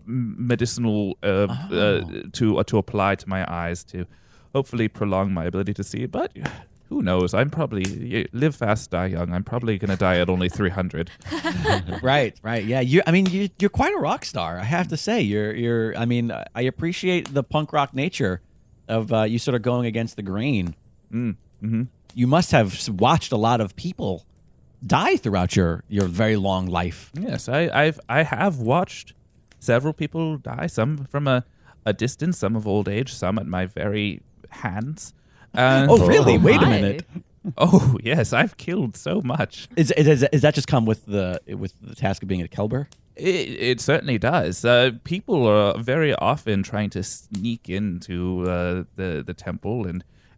medicinal to apply to my eyes to hopefully prolong my ability to see, but who knows? I'm probably live fast, die young. I'm probably going to die at only 300. Right. Yeah. You're quite a rock star. I have to say, you're. I mean, I appreciate the punk rock nature of you sort of going against the grain. Mm-hmm. You must have watched a lot of people die throughout your very long life. Yes, I have watched several people die. Some from a distance, some of old age, some at my very hands. Oh, really? Wait a minute. Oh, yes, I've killed so much. Is that just come with the task of being a Kelber? It certainly does. People are very often trying to sneak into the temple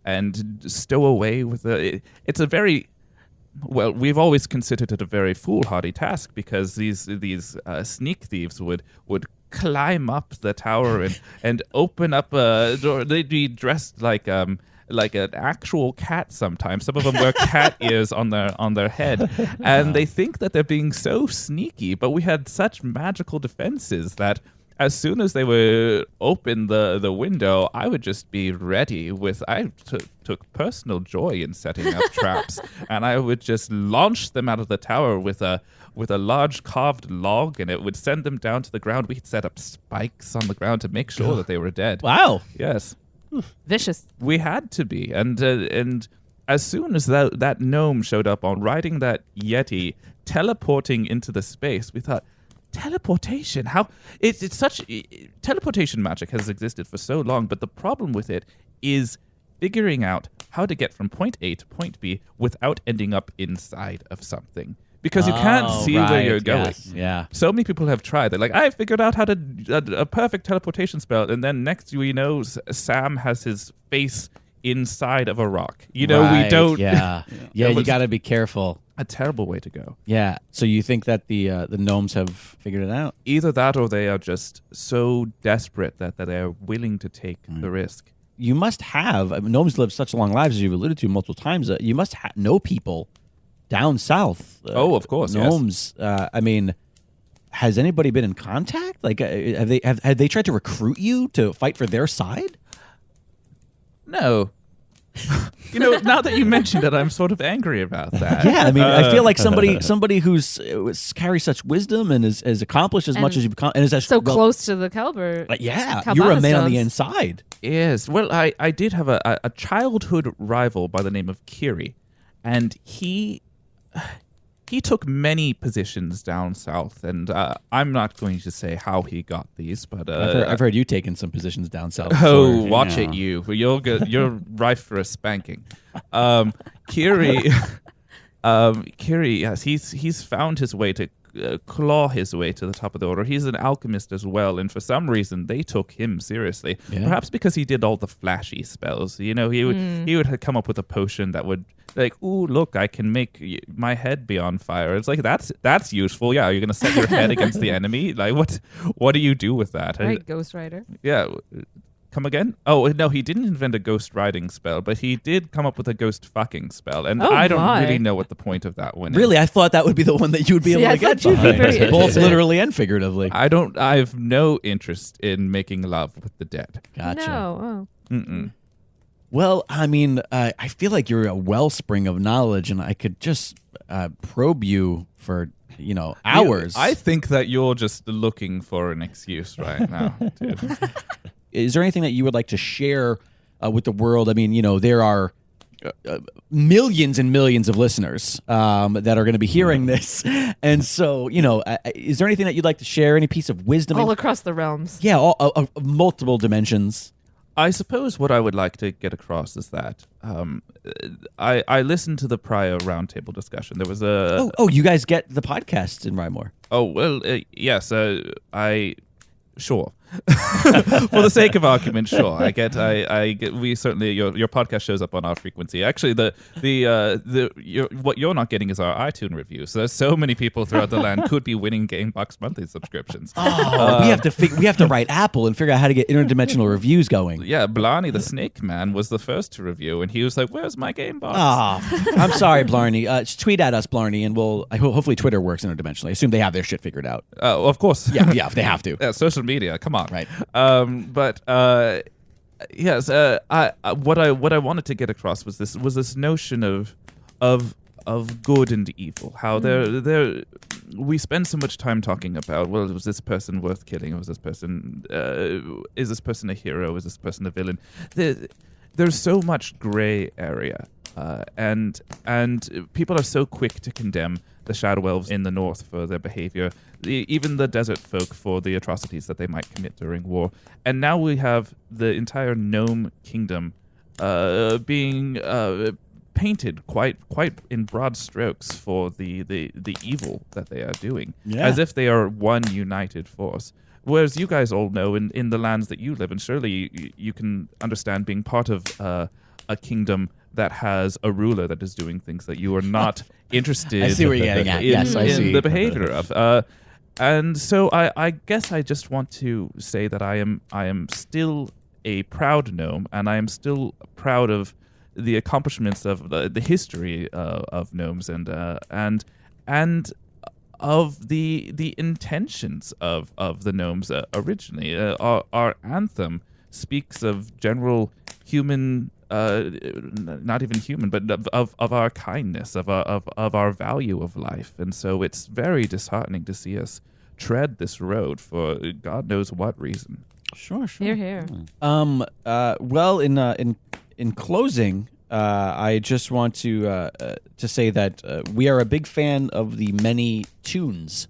and stow away with it's a very well. We've always considered it a very foolhardy task because these sneak thieves would climb up the tower and open up a door. They'd be dressed like an actual cat sometimes. Some of them wear cat ears on their head, and they think that they're being so sneaky. But we had such magical defenses that as soon as they would open the window, I would just be ready with. I took personal joy in setting up traps, and I would just launch them out of the tower with a large carved log, and it would send them down to the ground. We'd set up spikes on the ground to make sure that they were dead. Wow. Yes. Vicious. We had to be, and as soon as that gnome showed up on riding that yeti, teleporting into the space, we thought, teleportation? How? It's such teleportation magic has existed for so long, but the problem with it is figuring out how to get from point A to point B without ending up inside of something. Because you can't see where you're going. Yes. Yeah. So many people have tried. They're like, I figured out how to a perfect teleportation spell, and then next you know, Sam has his face inside of a rock. You know, we Right, don't. Yeah, It you was got to be careful. a terrible way to go. Yeah. So you think that the gnomes have figured it out? Either that, or they are just so desperate that they are willing to take the risk. You must have gnomes live such long lives, as you've alluded to multiple times. You must know people down south. Oh, of course, yes. gnomes. I mean, has anybody been in contact? Like, have they tried to recruit you to fight for their side? No. You know, now that you mentioned it, I'm sort of angry about that. Yeah, I mean, I feel like somebody who's carries such wisdom and has accomplished as much And as you've and is as So close to the Kelber. Yeah, Calbanas you're a man on the does. inside. Yes. Well, I did have a childhood rival by the name of Kiri, and he took many positions down south, and I'm not going to say how he got these, but I've heard you taking some positions down south. oh, before. watch Yeah. it, you! You're rife for a spanking. Kiri, Kiri, yes, he's found his way to claw his way to the top of the order. He's an alchemist as well, and for some reason they took him seriously. Yeah. Perhaps because he did all the flashy spells. You know, he would come up with a potion that would like, ooh, look, I can make my head be on fire. It's like that's useful. Yeah, you're gonna set your head against the enemy. Like what do you do with that? Right, Ghost Rider. Yeah. Come again? Oh, no, he didn't invent a ghost riding spell, but he did come up with a ghost fucking spell. And Oh I don't my. really know what the point of that one is. Really, I thought that would be the one that you would be able See, I to get thought you'd be behind. very both interested. literally and figuratively. I have no interest in making love with the dead. Gotcha. No. Mm-mm. Well, I mean, I feel like you're a wellspring of knowledge, and I could just probe you for hours. I think that you're just looking for an excuse right now, dude. Is there anything that you would like to share with the world? I mean, there are millions and millions of listeners that are going to be hearing this, and so is there anything that you'd like to share? Any piece of wisdom? All across the realms. Yeah, all multiple dimensions. I suppose what I would like to get across is that I listened to the prior roundtable discussion. There was a Oh, you guys get the podcast in Rymore. Oh, well, yes, sure. For the sake of argument, sure. I get. We certainly your podcast shows up on our frequency. Actually, what you're not getting is our iTunes review. So there's so many people throughout the land could be winning Gamebox monthly subscriptions. Oh, we have to write Apple and figure out how to get interdimensional reviews going. Yeah, Blarney the Snake Man was the first to review, and he was like, "Where's my Gamebox?" Oh, I'm sorry, Blarney. Just tweet at us, Blarney, and hopefully Twitter works interdimensionally. I assume they have their shit figured out. Of course. Yeah, if they have to. Yeah, social media. Come on. Right. Yes. What I wanted to get across was this notion of good and evil. How we spend so much time talking about, well, was this person worth killing? Was this person is this person a hero? Is this person a villain? There's so much gray area, and people are so quick to condemn the Shadow Elves in the north for their behavior, even the desert folk for the atrocities that they might commit during war. And now we have the entire gnome kingdom being painted quite in broad strokes for the evil that they are doing, as if they are one united force. Whereas you guys all know in the lands that you live in, surely you can understand being part of a kingdom that has a ruler that is doing things that you are not interested I see where you're getting at. Yes, I see. the behavior of. And so I guess I just want to say that I am still a proud gnome, and I am still proud of the accomplishments of the history of gnomes and of the intentions of the gnomes originally. Our anthem speaks of general human, not even human, but of our kindness, of our value of life, and so it's very disheartening to see us tread this road for God knows what reason. Sure. Here, here. Well, in closing, I just want to say that we are a big fan of the many tunes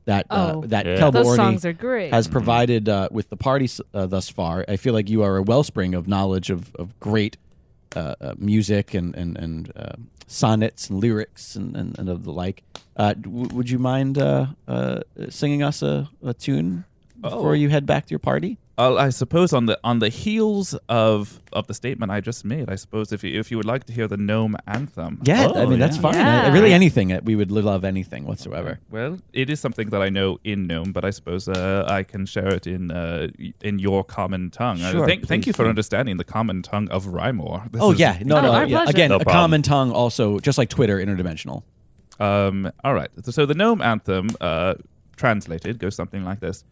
that Kelber Those Ornie songs are great. has provided with the party thus far. I feel like you are a wellspring of knowledge of great music and sonnets and lyrics and of the like. Would you mind singing us a tune before you head back to your party? I suppose on the heels of the statement I just made, I suppose if you would like to hear the gnome anthem. Yeah, I mean that's fine. Yeah. Really, anything. We would love anything whatsoever. Well, it is something that I know in gnome, but I suppose I can share it in your common tongue. Sure, Thank you for please. understanding the common tongue of Rymor. No, our yeah. pleasure. Again, No a problem. common tongue, also just like Twitter, interdimensional. All right. So the gnome anthem, translated, goes something like this.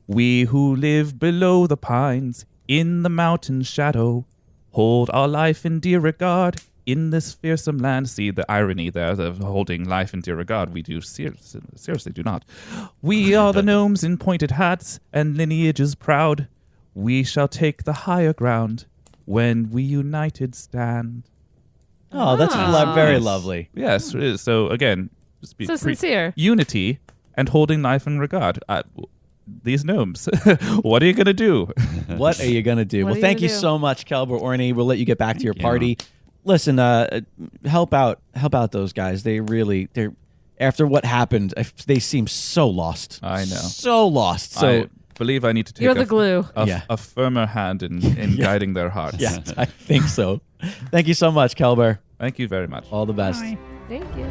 We who live below the pines, in the mountain shadow, hold our life in dear regard in this fearsome land. See the irony there of holding life in dear regard. We do seriously do not. We are the gnomes in pointed hats and lineages proud. We shall take the higher ground when we united stand. Oh, that's very Yes. lovely. Yes, it is. So again, So sincere. unity and holding life in regard. These gnomes, what are you gonna do? What are you gonna do? What Well, are you thank gonna you do? so much, Kelber Ornie. We'll let you get back to your you. party. Listen, help out those guys. They're after what happened. They seem so lost. I know. so lost. So I believe I need to take You're the glue. Yeah. a firmer hand in guiding their hearts. yeah, I think so. Thank you so much, Kelber. Thank you very much. All the best. Thank you.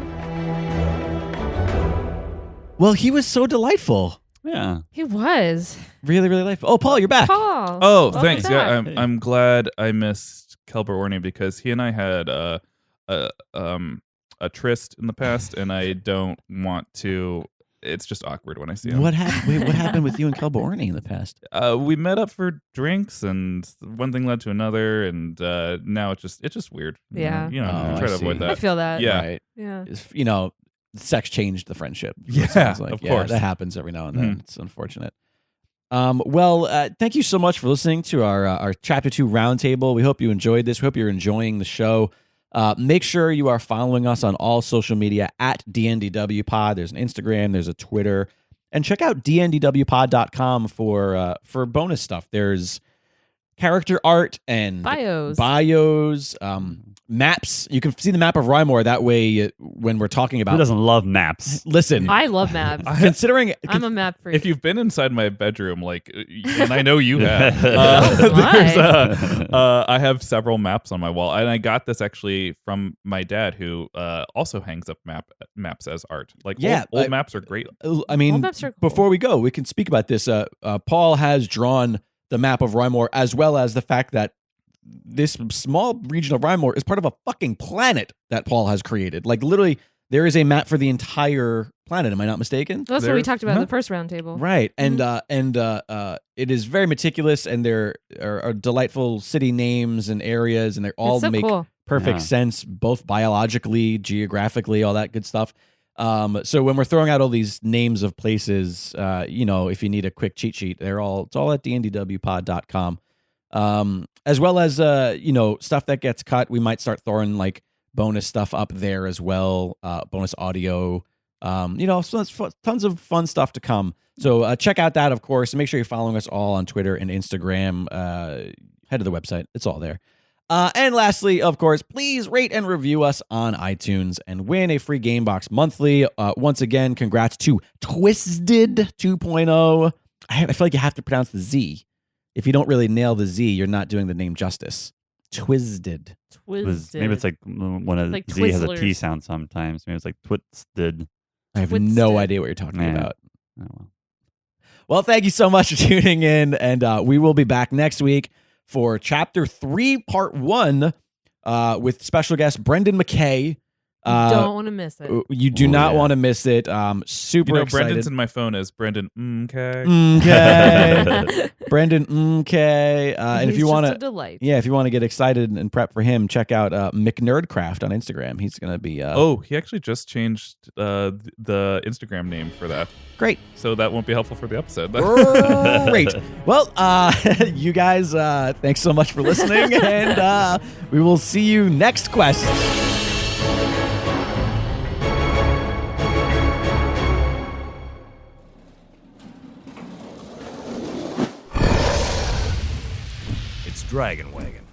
Well, he was so delightful. Yeah. He was. Really, really delightful. Oh, Paul, you're back. Paul. Oh, welcome thanks. back. Yeah, I'm glad I missed Kelber Ornie because he and I had a tryst in the past, and I don't want to. It's just awkward when I see him. What happened? Wait, what happened with you and Kelber Ornie in the past? We met up for drinks, and one thing led to another, and now it's just weird. Yeah. you know, Oh, try I to avoid see. that. I feel that. Yeah. Right. Yeah. You know, sex changed the friendship. is what it Yeah, sounds like. of Yeah, course. that happens every now and then. It's unfortunate. Well, thank you so much for listening to our Chapter 2 Roundtable. We hope you enjoyed this. We hope you're enjoying the show. Make sure you are following us on all social media at D&DW Pod. There's an Instagram, there's a Twitter, and check out dndwpod.com for bonus stuff. There's character art and Bios. maps. You can see the map of Rymor. That way, when we're talking Who about, doesn't love maps? listen, I love maps. considering I'm a map freak. If you've been inside my bedroom, like, and I know you have, Why? I have several maps on my wall, and I got this actually from my dad, who also hangs up maps as art. Like, old maps are great. I mean, Old maps are cool. before we go, we can speak about this. Paul has drawn the map of Rymor, as well as the fact that this small region of Rymor is part of a fucking planet that Paul has created. Like, literally, there is a map for the entire planet. Am I not mistaken? That's what we talked about in the first roundtable. Right, and it is very meticulous, and there are delightful city names and areas, and they all It's so make cool. perfect Yeah. sense, both biologically, geographically, all that good stuff. So when we're throwing out all these names of places, if you need a quick cheat sheet, it's all at dndwpod.com. As well as stuff that gets cut, we might start throwing like bonus stuff up there as well, bonus audio. So it's tons of fun stuff to come. So check out that, of course, and make sure you're following us all on Twitter and Instagram. Head to the website; it's all there. And lastly, of course, please rate and review us on iTunes and win a free Game Box monthly. Once again, congrats to Twisted 2.0. I feel like you have to pronounce the Z. If you don't really nail the Z, you're not doing the name justice. Twisted. Maybe it's like when a Like Z has a T Twizzlers. sound sometimes. Maybe it's like twisted. I have Twisted. no idea what you're talking Yeah. about. Oh, well. Well, thank you so much for tuning in, and we will be back next week for Chapter 3, Part 1, with special guest Brendan McKay. Don't want to miss it. You do not want to miss it. Super excited. Brendan's in my phone as Brendan. Okay. Okay. Brendan McKay. And if He's you want just a to, delight. if you want to get excited and prep for him, check out McNerdcraft on Instagram. He's going to be He actually just changed the Instagram name for that, great. so that won't be helpful for the episode. Great. Well, you guys, thanks so much for listening, and we will see you next quest. It's Dragon Wagon.